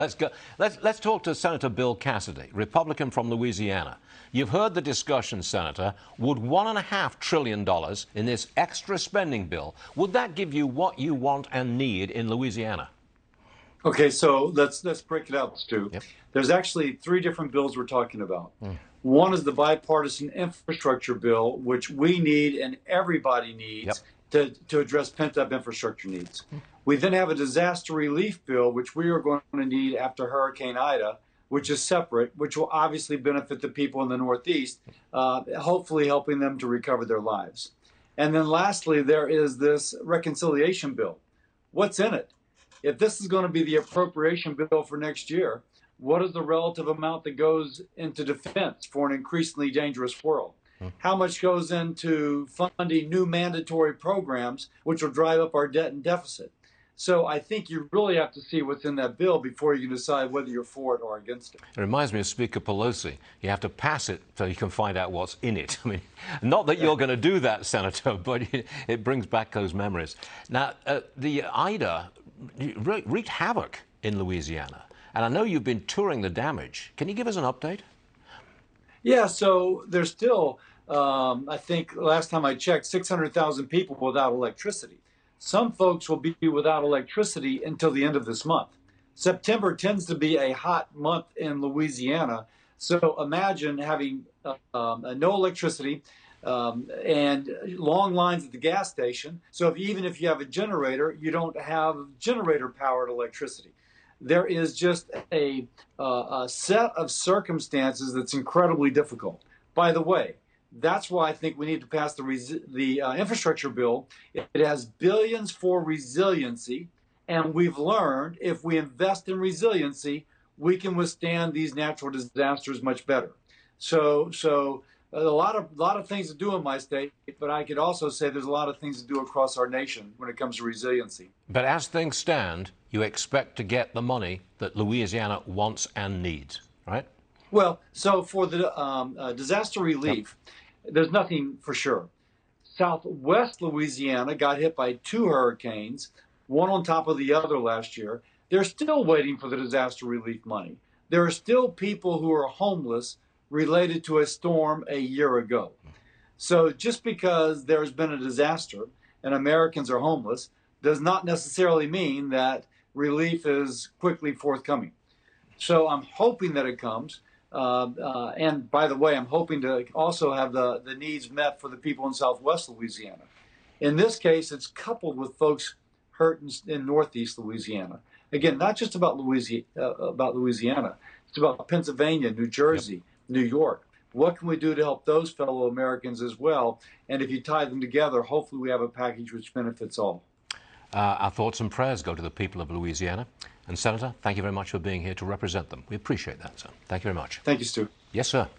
Let's go. Let's talk to Senator Bill Cassidy, Republican from Louisiana. You've heard the discussion, Senator. Would $1.5 trillion in this extra spending bill, would that give you what you want and need in Louisiana? Okay, so let's break it up, Stu. Yep. There's actually three different bills we're talking about. One is the bipartisan infrastructure bill, which we need and everybody needs to address pent-up infrastructure needs. We then have a disaster relief bill, which we are going to need after Hurricane Ida, which is separate, which will obviously benefit the people in the Northeast, hopefully helping them to recover their lives. And then lastly, there is this reconciliation bill. What's in it? If this is going to be the appropriation bill for next year, what is the relative amount that goes into defense for an increasingly dangerous world? How much goes into funding new mandatory programs, which will drive up our debt and deficit? So I think you really have to see what's in that bill before you can decide whether you're for it or against it. It reminds me of Speaker Pelosi. You have to pass it so you can find out what's in it. I mean, not that you're going to do that, Senator, but it brings back those memories. Now, the Ida wreaked havoc in Louisiana, and I know you've been touring the damage. Can you give us an update? Yeah, so there's still, I think last time I checked, 600,000 people without electricity. Some folks will be without electricity until the end of this month. September tends to be a hot month in Louisiana, so imagine having no electricity and long lines at the gas station. So even if you have a generator, you don't have generator-powered electricity. There is just a set of circumstances that's incredibly difficult. By the way, that's why I think we need to pass the infrastructure bill. It has billions for resiliency, and we've learned if we invest in resiliency, we can withstand these natural disasters much better. So a lot of things to do in my state, but I could also say there's a lot of things to do across our nation when it comes to resiliency. But as things stand, you expect to get the money that Louisiana wants and needs, right? Well, so for the disaster relief, there's nothing for sure. Southwest Louisiana got hit by 2 hurricanes, one on top of the other last year. They're still waiting for the disaster relief money. There are still people who are homeless related to a storm a year ago. So just because there's been a disaster and Americans are homeless does not necessarily mean that relief is quickly forthcoming. So I'm hoping that it comes. And by the way, I'm hoping to also have the needs met for the people in Southwest Louisiana. In this case, it's coupled with folks hurt in Northeast Louisiana. Again, not just about Louisiana. It's about Pennsylvania, New Jersey, New York. What can we do to help those fellow Americans as well? And if you tie them together, hopefully we have a package which benefits all. Our thoughts and prayers go to the people of Louisiana. And Senator, thank you very much for being here to represent them. We appreciate that, sir. Thank you very much. Thank you, Stu. Yes, sir.